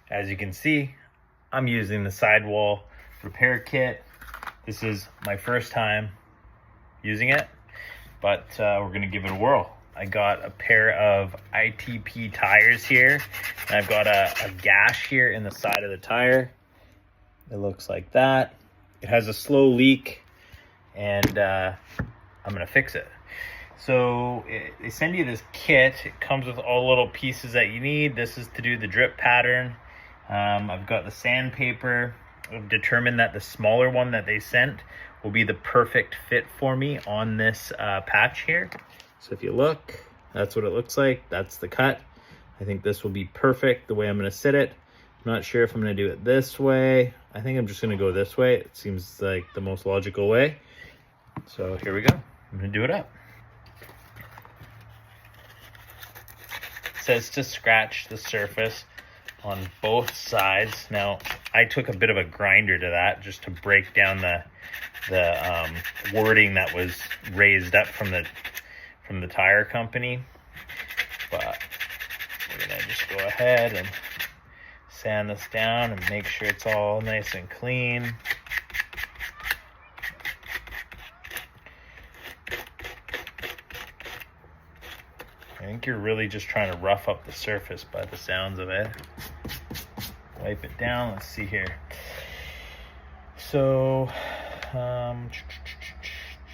As you can see, I'm using the sidewall repair kit. This is my first time using it, but we're gonna give it a whirl. I got a pair of ITP tires here, and I've got a gash here in the side of the tire. It looks like that. It has a slow leak, and I'm gonna fix it. So they send you this kit. It comes with all the little pieces that you need. This is to do the drip pattern. I've got the sandpaper. I've determined that the smaller one that they sent will be the perfect fit for me on this patch here. So if you look, that's what it looks like. That's the cut. I think this will be perfect the way I'm gonna sit it. I'm not sure if I'm gonna do it this way. I think I'm just gonna go this way. It seems like the most logical way. So here we go. I'm gonna do it up. It says to scratch the surface on both sides. Now, I took a bit of a grinder to that just to break down the wording that was raised up from the tire company. But we're gonna just go ahead and sand this down and make sure it's all nice and clean. I think you're really just trying to rough up the surface by the sounds of it. Wipe it down. Let's see here. So,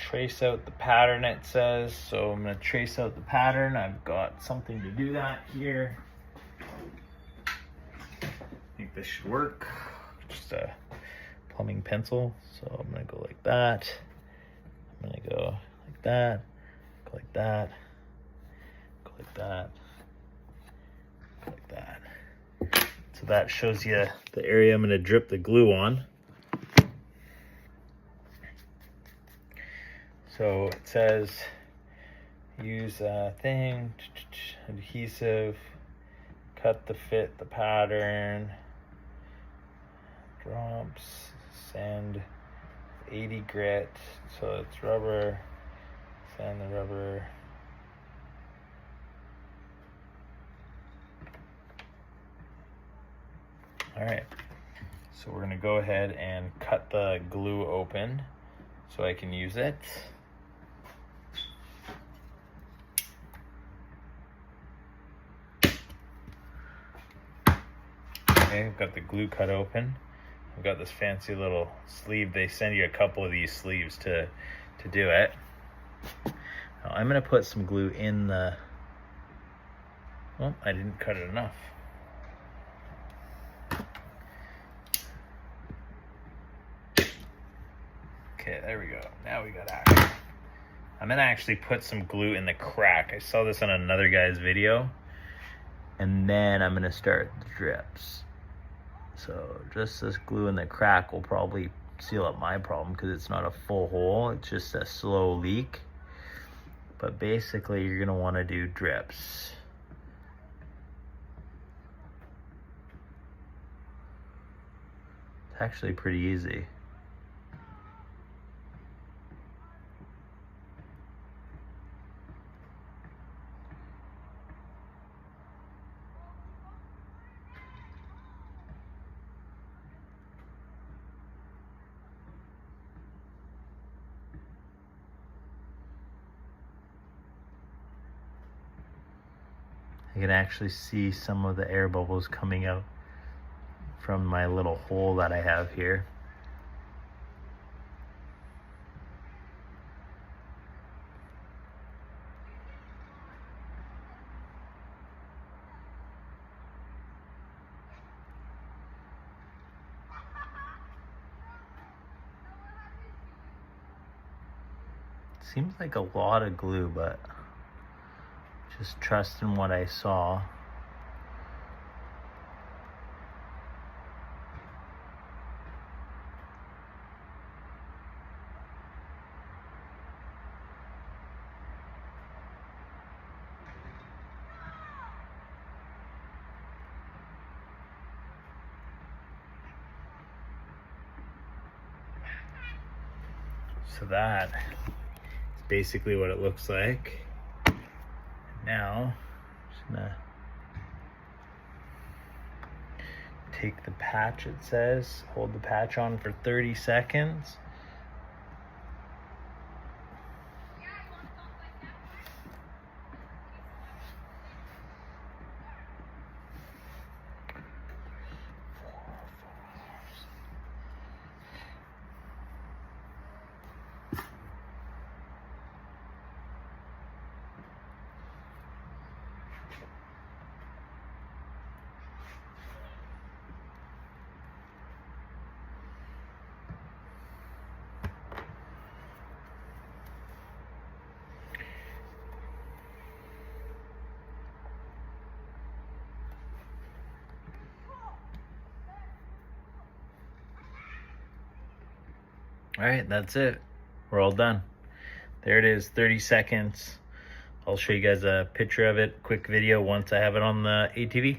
trace out the pattern, it says. So I'm going to trace out the pattern. I've got something to do that here. I think this should work. Just a plumbing pencil. So I'm going to go like that. I'm going to go like that. Go like that. Like that, like that. So that shows you the area I'm going to drip the glue on. So it says use a thing, adhesive, cut the fit, the pattern, drops, sand 80 grit, so it's rubber, sand the rubber. All right, so we're gonna go ahead and cut the glue open so I can use it. Okay, I've got the glue cut open. I've got this fancy little sleeve. They send you a couple of these sleeves to do it. Now I'm gonna put some glue in the, well, I didn't cut it enough. Okay, there we go. Now we got action. I'm gonna actually put some glue in the crack. I saw this on another guy's video. And then I'm gonna start the drips. So just this glue in the crack will probably seal up my problem because it's not a full hole, it's just a slow leak. But basically you're gonna wanna do drips. It's actually pretty easy. I can actually see some of the air bubbles coming out from my little hole that I have here. Seems like a lot of glue, but just trust in what I saw. So that is basically what it looks like. Now, I'm just gonna take the patch, it says. Hold the patch on for 30 seconds. All right, that's it. We're all done. There it is, 30 seconds. I'll show you guys a picture of it, quick video once I have it on the ATV.